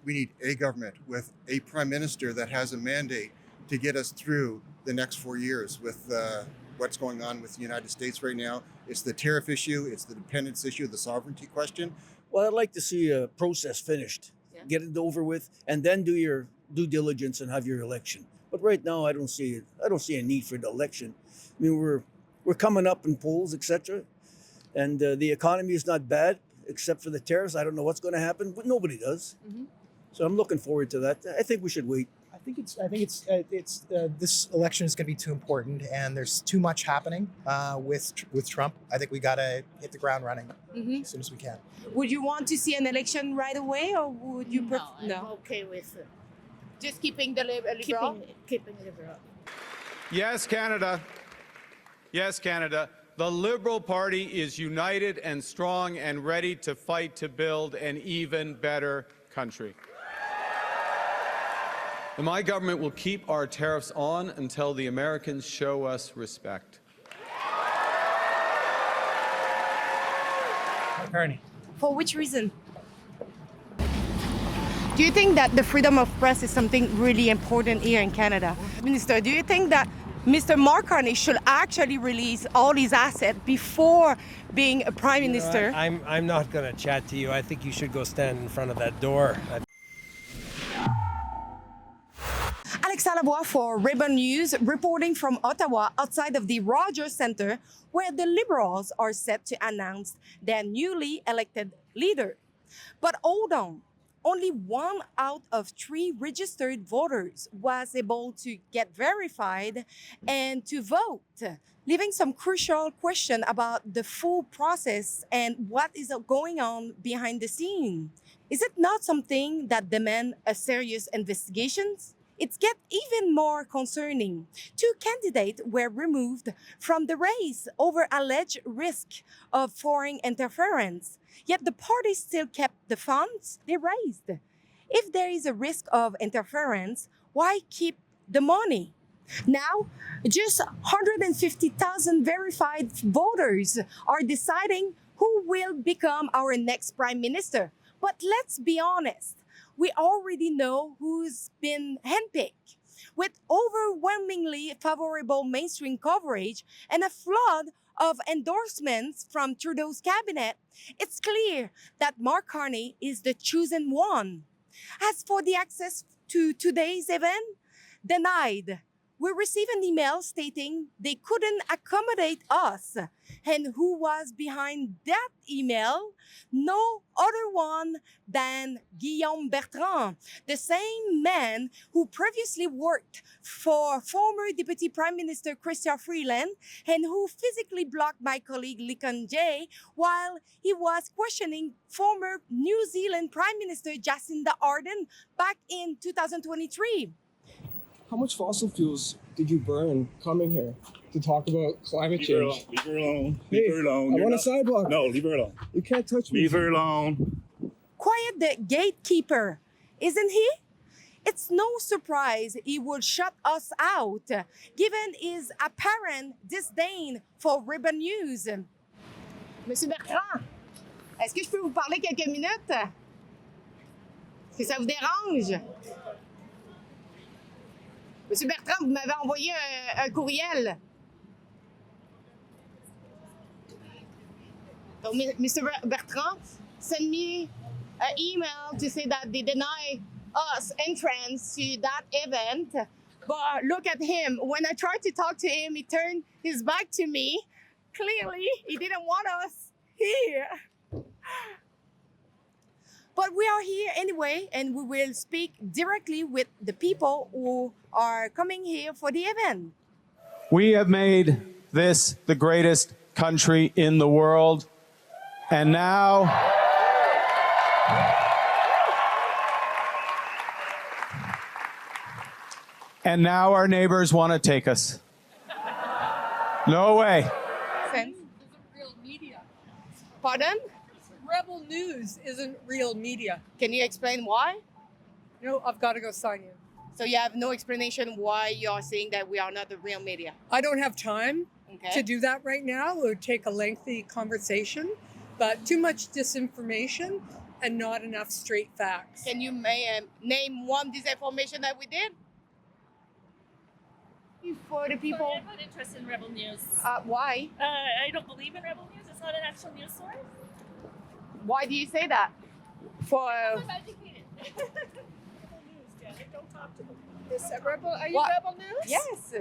We need a government with a prime minister that has a mandate to get us through the next 4 years with what's going on with the United States right now. It's the tariff issue, it's the dependence issue, the sovereignty question. Well, I'd like to see a process finished, get it over with, and then do your due diligence and have your election. But right now, I don't see a need for the election. I mean, we're coming up in polls, etc., and the economy is not bad except for the tariffs. I don't know what's going to happen, but nobody does. Mm-hmm. So I'm looking forward to that. I think we should wait. I think it's this election is going to be too important, and there's too much happening with Trump. I think we got to hit the ground running as soon as we can. Would you want to see an election right away, or would you prefer? No, I'm okay with Just keeping the liberal? Keeping liberal. Yes, Canada. Yes, Canada. The Liberal Party is united and strong and ready to fight to build an even better country. And my government will keep our tariffs on until the Americans show us respect. Mark Carney. For which reason? Do you think that the freedom of press is something really important here in Canada? Minister, do you think that Mr. Mark Carney should actually release all his assets before being a prime minister? I'm not going to chat to you. I think you should go stand in front of that door. Alexa Lavoie for Ribbon News, reporting from Ottawa outside of the Rogers Centre, where the Liberals are set to announce their newly elected leader. But hold on. Only 1 out of 3 registered voters was able to get verified and to vote, leaving some crucial question about the full process and what is going on behind the scene. Is it not something that demands a serious investigation? It gets even more concerning. 2 candidates were removed from the race over alleged risk of foreign interference. Yet the party still kept the funds they raised. If there is a risk of interference, why keep the money? Now, just 150,000 verified voters are deciding who will become our next prime minister. But let's be honest, we already know who's been handpicked. With overwhelmingly favorable mainstream coverage and a flood of endorsements from Trudeau's cabinet, it's clear that Mark Carney is the chosen one. As for the access to today's event, denied. We received an email stating they couldn't accommodate us. And who was behind that email? No other one than Guillaume Bertrand, the same man who previously worked for former Deputy Prime Minister Chrystia Freeland and who physically blocked my colleague Licon Jay while he was questioning former New Zealand Prime Minister Jacinda Ardern back in 2023. How much fossil fuels did you burn coming here to talk about climate change? Leave her alone. Leave her alone. I want a sidewalk. No, leave her alone. You can't touch me. Leave her alone. Quiet the gatekeeper, isn't he? It's no surprise he would shut us out, given his apparent disdain for Ribbon News. Monsieur Bertrand, est-ce que je peux vous parler quelques minutes? Est-ce que ça vous dérange? Monsieur Bertrand, vous m'avez envoyé un courriel. So, Mr. Bertrand sent me an email to say that they deny us entrance to that event. But look at him. When I tried to talk to him, he turned his back to me. Clearly, he didn't want us here. But we are here anyway, and we will speak directly with the people who are coming here for the event. We have made this the greatest country in the world, and now our neighbors want to take us. No way. Sense? Real media. Pardon? Rebel News isn't real media. Can you explain why? No, I've got to go sign in. So you have no explanation why you're saying that we are not the real media? I don't have time to do that right now. It would take a lengthy conversation, but too much disinformation and not enough straight facts. Can you name one disinformation that we did? For the people. Sorry, I'm not interested in Rebel News. Why? I don't believe in Rebel News. It's not an actual news source. Why do you say that? For I'm educated. Rebel News, Janet. Don't talk to them. Are you What? Rebel News? yes.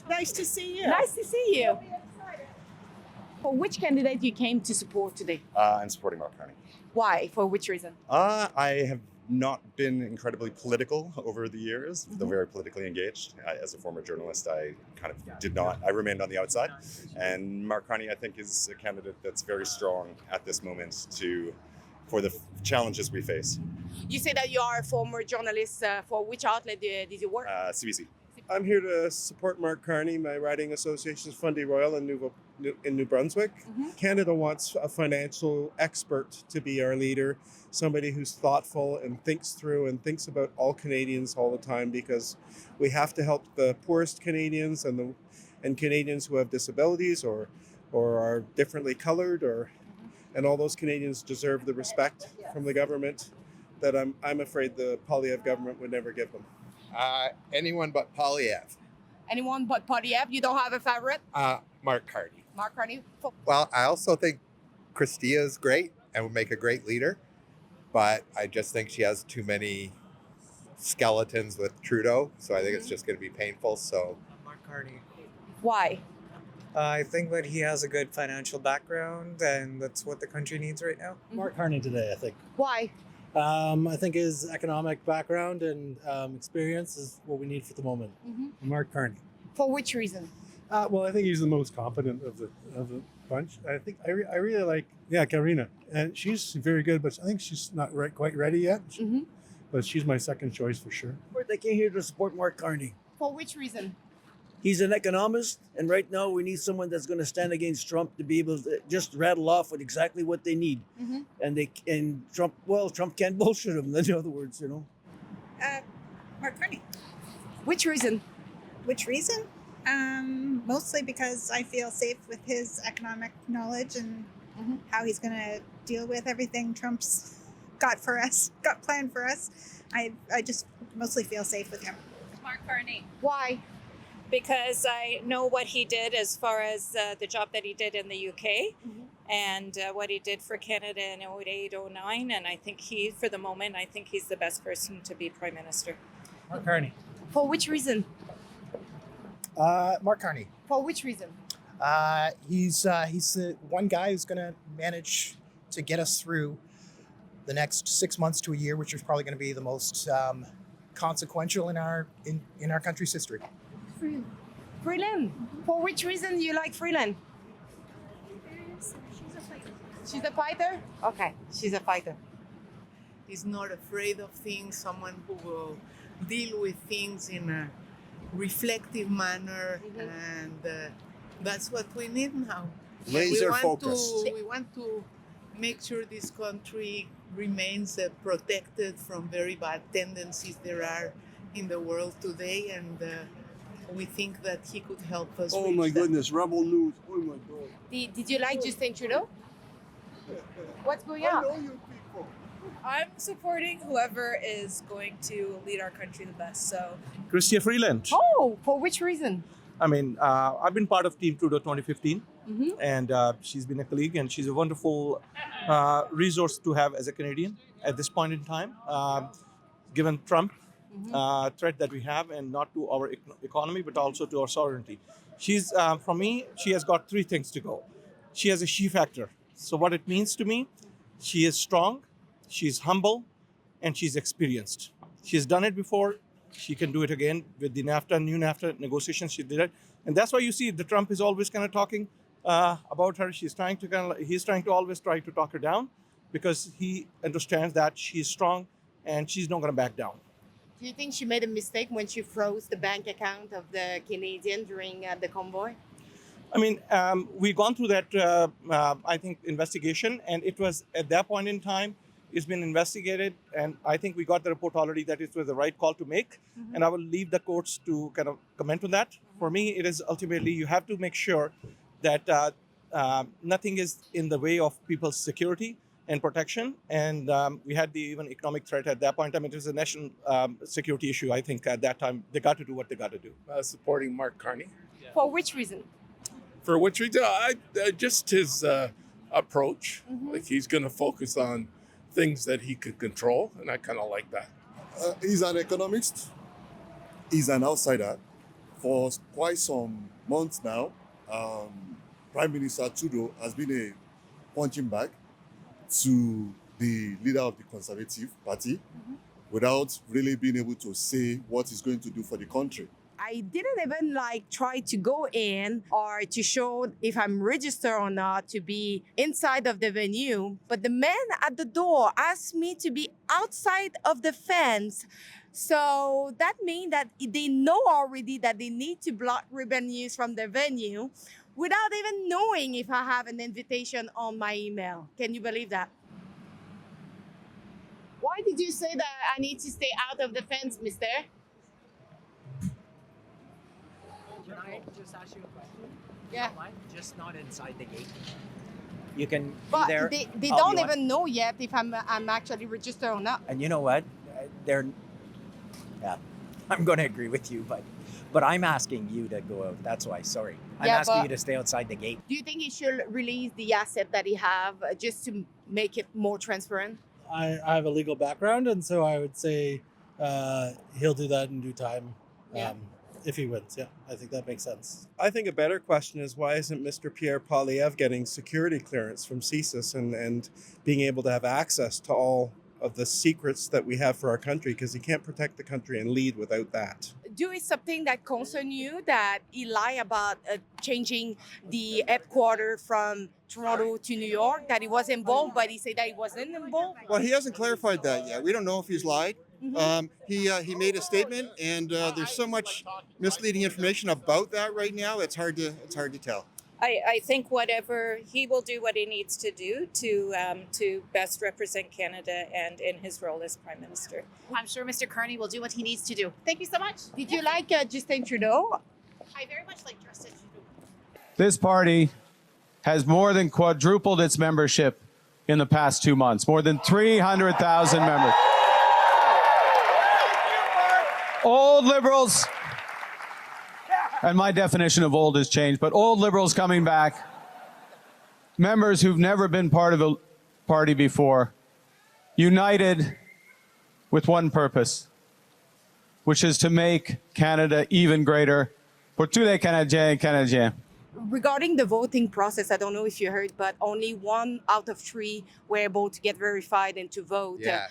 Nice to see you. Nice to see you. For which candidate you came to support today? I'm supporting Mark Carney. Why? For which reason? I have not been incredibly political over the years, though very politically engaged. As a former journalist, I kind of did not. I remained on the outside. And Mark Carney, I think, is a candidate that's very strong at this moment for the challenges we face. You say that you are a former journalist. For which outlet did you work? CBC. I'm here to support Mark Carney. My riding association is Fundy Royal in New Brunswick. Canada wants a financial expert to be our leader, somebody who's thoughtful and thinks through and thinks about all Canadians all the time, because we have to help the poorest Canadians and Canadians who have disabilities or are differently colored, and all those Canadians deserve the respect from the government that I'm afraid the Polyev government would never give them. Anyone but Polyev. Anyone but Polyev? You don't have a favorite? Mark Carney. Mark Carney? Well, I also think Chrystia is great and would make a great leader, but I just think she has too many skeletons with Trudeau, so I think it's just going to be painful. So Mark Carney. Why? I think that he has a good financial background, and that's what the country needs right now. Mark Carney today, I think. Why? I think his economic background and experience is what we need for the moment. Mark Carney. For which reason? Well, I think he's the most competent of the bunch. I think I really like Karina, and she's very good, but I think she's not quite ready yet. But she's my second choice for sure. They came here to support Mark Carney. For which reason? He's an economist, and right now we need someone that's going to stand against Trump to be able to just rattle off with exactly what they need. And Trump can't bullshit them. In other words, Mark Carney. Which reason? Which reason? Mostly because I feel safe with his economic knowledge and how he's going to deal with everything Trump's got planned for us. I just mostly feel safe with him. Mark Carney. Why? Because I know what he did as far as the job that he did in the UK and what he did for Canada in 08, 09. And I think for the moment, I think he's the best person to be Prime Minister. Mark Carney. For which reason? Mark Carney. For which reason? He's the one guy who's going to manage to get us through the next 6 months to a year, which is probably going to be the most consequential in our country's history. Freeland. For which reason do you like Freeland? She's a fighter? Okay, she's a fighter. He's not afraid of things, someone who will deal with things in a reflective manner, and that's what we need now. Laser focused. We want to make sure this country remains protected from very bad tendencies there are in the world today, and we think that he could help us. Oh my goodness, Rebel News. Oh my God. Did you like Justin Trudeau? What's going on? I know you people. I'm supporting whoever is going to lead our country the best. So Chrystia Freeland. Oh, for which reason? I mean, I've been part of Team Trudeau 2015, and she's been a colleague, and she's a wonderful resource to have as a Canadian at this point in time, given Trump threat that we have, and not to our economy, but also to our sovereignty. She's, for me, she has got three things to go. She has a she factor. So what it means to me, she is strong, she's humble, and she's experienced. She's done it before. She can do it again with the new NAFTA negotiations. She did it, and that's why you see the Trump is always kind of talking about her. He's trying to always try to talk her down, because he understands that she's strong and she's not going to back down. Do you think she made a mistake when she froze the bank account of the Canadian during the convoy? I mean, we've gone through that, I think, investigation, and it was at that point in time. It's been investigated, and I think we got the report already that it was the right call to make, and I will leave the courts to kind of comment on that. For me, it is ultimately you have to make sure that nothing is in the way of people's security, and protection. And we had the even economic threat at that point. I mean, it was a national security issue. I think at that time they got to do what they got to do. Supporting Mark Carney. For which reason? For which reason? Just his approach. Like he's going to focus on things that he could control, and I kind of like that. He's an economist. He's an outsider. For quite some months now, Prime Minister Trudeau has been a punching bag to the leader of the Conservative Party without really being able to say what he's going to do for the country. I didn't even try to go in or to show if I'm registered or not to be inside of the venue. But the man at the door asked me to be outside of the fence. So that means that they know already that they need to block ribbon news from the venue without even knowing if I have an invitation on my email. Can you believe that? Why did you say that I need to stay out of the fence, mister? Can I just ask you a question? Yeah. Just not inside the gate. You can But be there. they all don't you want. even know yet if I'm actually registered or not. And you know what? Yeah, I'm going to agree with you, but I'm asking you to go out. That's why. Sorry, I'm asking you to stay outside the gate. Do you think he should release the asset that he have just to make it more transparent? I have a legal background, and so I would say he'll do that in due time. If he wins, yeah, I think that makes sense. I think a better question is why isn't Mr. Pierre Poilievre getting security clearance from CSIS and being able to have access to all of the secrets that we have for our country, because he can't protect the country and lead without that. Do it something that concern you that he lied about changing the headquarters from Toronto to New York, that he was involved, but he said that he wasn't involved? Well, he hasn't clarified that yet. We don't know if he's lied. He made a statement, and there's so much misleading information about that right now. It's hard to tell. I think whatever he will do, what he needs to do to best represent Canada and in his role as Prime Minister. I'm sure Mr. Carney will do what he needs to do. Thank you so much. Did you like Justin Trudeau? I very much like Justin Trudeau. This party has more than quadrupled its membership in the past 2 months, more than 300,000 members. Old Liberals, and my definition of old has changed, but old Liberals coming back, members who've never been part of a party before, united with one purpose, which is to make Canada even greater pour tous les Canadiens et Canadiennes. Regarding the voting process, I don't know if you heard, but only 1 out of 3 were able to get verified and to vote. Yeah.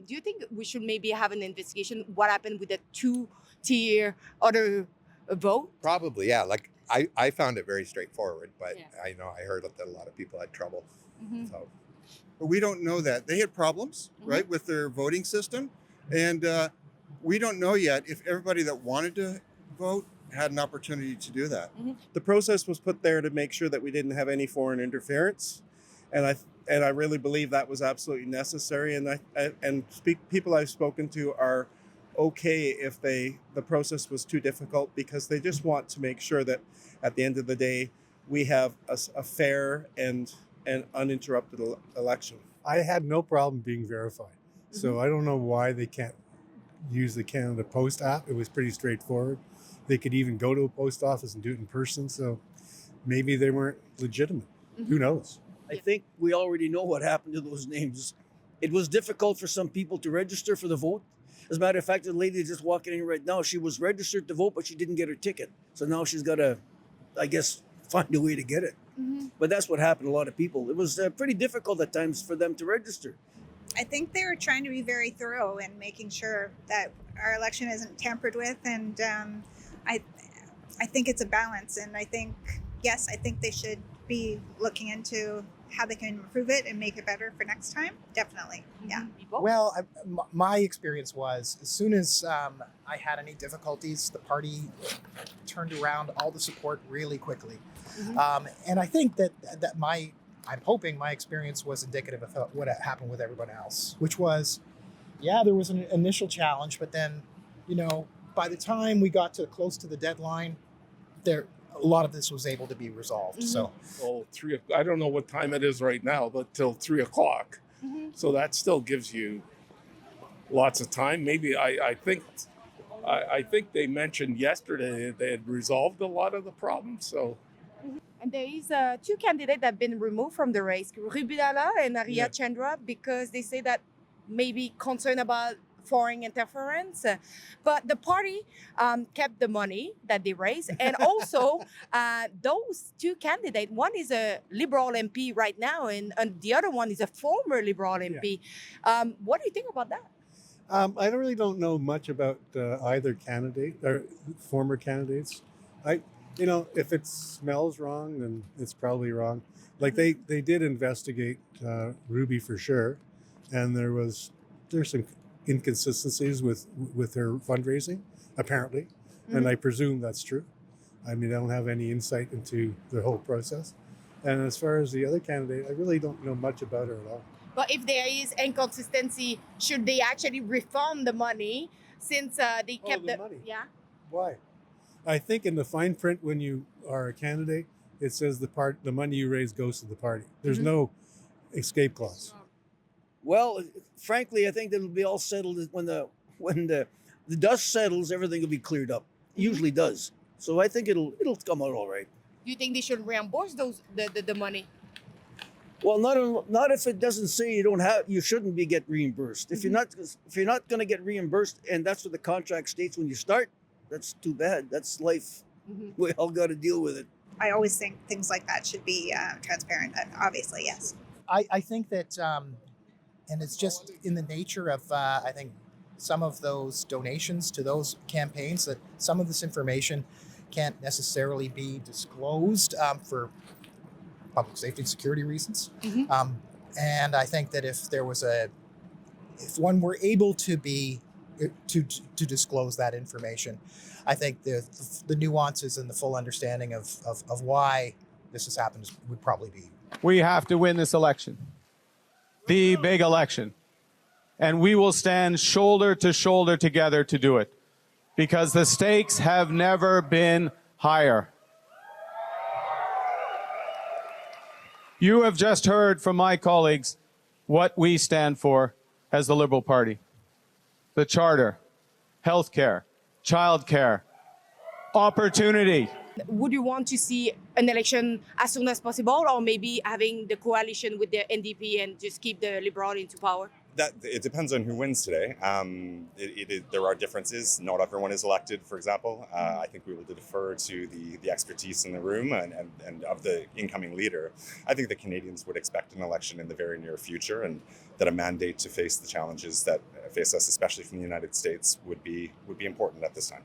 Do you think we should maybe have an investigation? What happened with the 2-tier other vote? Probably, yeah. Like I found it very straightforward, but I know I heard that a lot of people had trouble. So, But we don't know that. They had problems, right, with their voting system. And we don't know yet if everybody that wanted to vote had an opportunity to do that. The process was put there to make sure that we didn't have any foreign interference, and I really believe that was absolutely necessary. And people I've spoken to are okay if the process was too difficult, because they just want to make sure that at the end of the day we have a fair and uninterrupted election. I had no problem being verified, so I don't know why they can't use the Canada Post app. It was pretty straightforward. They could even go to a post office and do it in person, so maybe they weren't legitimate. Who knows? I think we already know what happened to those names. It was difficult for some people to register for the vote. As a matter of fact, the lady just walking in right now, she was registered to vote, but she didn't get her ticket. So now she's got to, I guess, find a way to get it. But that's what happened to a lot of people. It was pretty difficult at times for them to register. I think they were trying to be very thorough in making sure that our election isn't tampered with, and I think it's a balance, and I think they should be looking into how they can improve it and make it better for next time. Definitely, yeah. Well, my experience was as soon as I had any difficulties, the party turned around all the support really quickly. And I think that I'm hoping my experience was indicative of what happened with everyone else, which was, there was an initial challenge, but then, by the time we got close to the deadline, a lot of this was able to be resolved. So Oh, I don't know what time it is right now, but till 3 o'clock. So that still gives you lots of time. Maybe I think they mentioned yesterday they had resolved a lot of the problems. So And there is two candidates that have been removed from the race, Rubidala and Arya Yeah. Chandra, because they say that maybe concerned about foreign interference. But the party kept the money that they raised. And also, those two candidates, one is a Liberal MP right now, and the other one is a former Liberal MP. What do you think about that? I really don't know much about either candidate or former candidates. If it smells wrong, then it's probably wrong. Like they did investigate Ruby for sure, and there's some inconsistencies with her fundraising, apparently, and I presume that's true. I mean, I don't have any insight into the whole process. And as far as the other candidate, I really don't know much about her at all. But if there is inconsistency, should they actually refund the money since they kept the money? Yeah. Why? I think in the fine print when you are a candidate, it says the money you raise goes to the party. There's no escape clause. Well, frankly, I think that'll be all settled when the dust settles. Everything will be cleared up. It usually does. So I think it'll come out all right. Do you think they should reimburse the money? Well, not if it doesn't say you shouldn't be get reimbursed. If you're not going to get reimbursed, and that's what the contract states when you start, that's too bad. That's life. We all got to deal with it. I always think things like that should be transparent. Obviously, yes. I think that, and it's just in the nature of, I think, some of those donations to those campaigns, that some of this information can't necessarily be disclosed for public safety and security reasons. And I think that if one were able to disclose that information, I think the nuances and the full understanding of why this has happened would probably be. We have to win this election, the big election. And we will stand shoulder to shoulder together to do it, because the stakes have never been higher. You have just heard from my colleagues what we stand for as the Liberal Party. The Charter, healthcare, childcare, opportunity. Would you want to see an election as soon as possible, or maybe having the coalition with the NDP and just keep the Liberal into power? It depends on who wins today. There are differences. Not everyone is elected, for example. I think we will defer to the expertise in the room and of the incoming leader. I think the Canadians would expect an election in the very near future, and that a mandate to face the challenges that face us, especially from the United States, would be important at this time.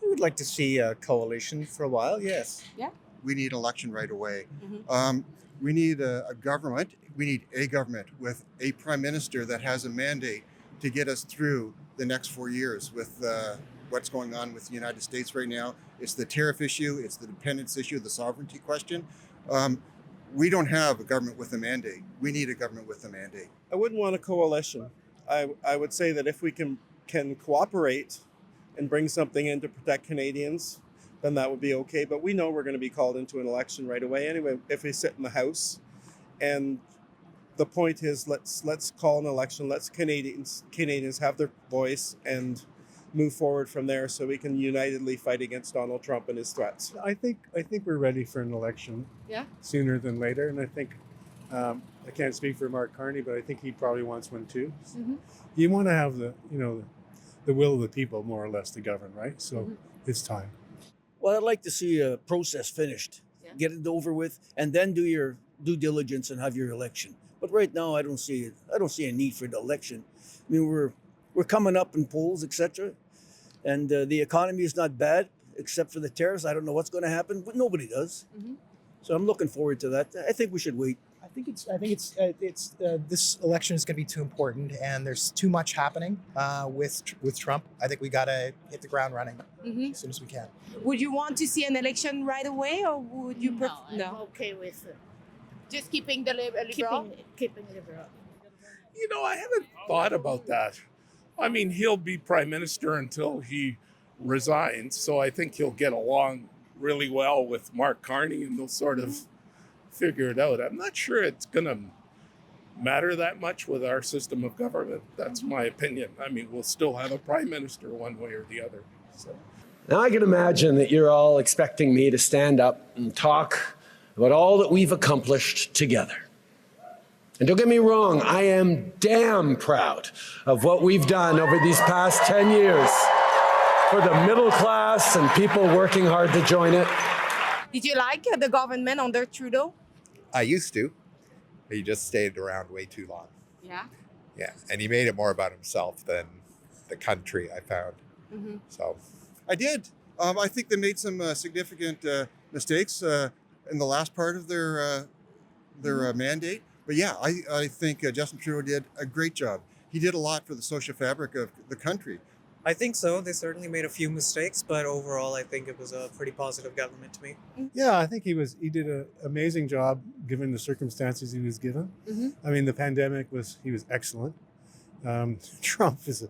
I would like to see a coalition for a while, yes. Yeah. We need election right away. We need a government. We need a government with a prime minister that has a mandate to get us through the next 4 years with what's going on with the United States right now. It's the tariff issue. It's the dependence issue, the sovereignty question. We don't have a government with a mandate. We need a government with a mandate. I wouldn't want a coalition. I would say that if we can cooperate and bring something in to protect Canadians, then that would be okay. But we know we're going to be called into an election right away anyway if we sit in the House. And the point is, let's call an election. Let's Canadians have their voice and move forward from there, so we can unitedly fight against Donald Trump and his threats. I think we're ready for an election sooner than later, and I think I can't speak for Mark Carney, but I think he probably wants one too. You want to have the will of the people more or less to govern, right? So it's time. Well, I'd like to see a process finished, get it over with, and then do your due diligence and have your election. But right now, I don't see a need for the election. I mean, we're coming up in polls, etc., and the economy is not bad except for the tariffs. I don't know what's going to happen, but nobody does. So I'm looking forward to that. I think we should wait. I think it's this election is going to be too important, and there's too much happening with Trump. I think we got to hit the ground running as soon as we can. Would you want to see an election right away, or would you prefer? I'm okay with just keeping the Liberal? Keeping Liberal. You know, I haven't thought about that. I mean, he'll be prime minister until he resigns, so I think he'll get along really well with Mark Carney, and they'll sort of figure it out. I'm not sure it's going to matter that much with our system of government. That's my opinion. I mean, we'll still have a prime minister one way or the other. So. Now I can imagine that you're all expecting me to stand up and talk about all that we've accomplished together. And don't get me wrong, I am damn proud of what we've done over these past 10 years for the middle class and people working hard to join it. Did you like the government under Trudeau? I used to. He just stayed around way too long. Yeah. Yeah, and he made it more about himself than the country, I found. So I did. I think they made some significant mistakes in the last part of their mandate. But yeah, I think Justin Trudeau did a great job. He did a lot for the social fabric of the country. I think so. They certainly made a few mistakes, but overall, I think it was a pretty positive government to me. Yeah, I think he did an amazing job given the circumstances he was given. I mean, the pandemic he was excellent. Trump is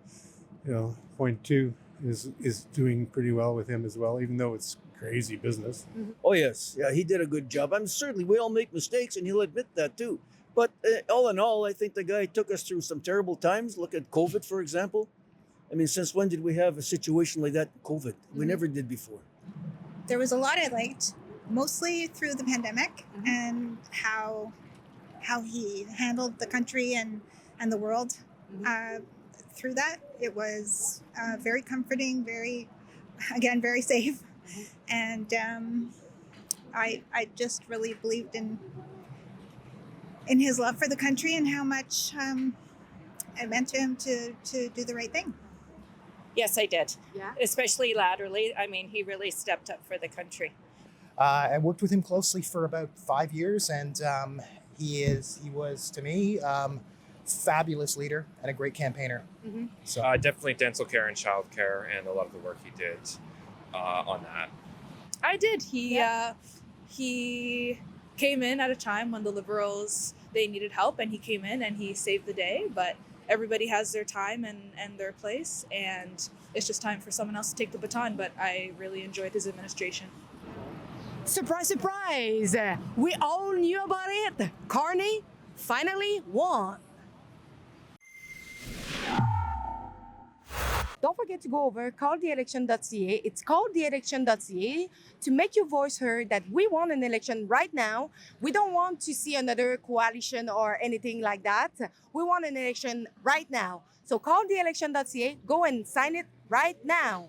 point two is doing pretty well with him as well, even though it's crazy business. Oh yes, yeah, he did a good job. I'm certainly we all make mistakes, and he'll admit that too. But all in all, I think the guy took us through some terrible times. Look at COVID, for example. I mean, since when did we have a situation like that? COVID, we never did before. There was a lot I liked, mostly through the pandemic and how he handled the country and the world through that. It was very comforting, very safe, and I just really believed in his love for the country and how much it meant to him to do the right thing. Yes, I did. Yeah. Especially laterally. I mean, he really stepped up for the country. I worked with him closely for about 5 years, and he was to me fabulous leader and a great campaigner. So definitely dental care and child care, and a lot of the work he did on that. I did. He came in at a time when the Liberals, they needed help, and he came in and he saved the day. But everybody has their time and their place, and it's just time for someone else to take the baton. But I really enjoyed his administration. Surprise, surprise! We all knew about it. Carney finally won. Don't forget to go over calltheelection.ca. It's calltheelection.ca to make your voice heard that we want an election right now. We don't want to see another coalition or anything like that. We want an election right now. So calltheelection.ca. Go and sign it right now.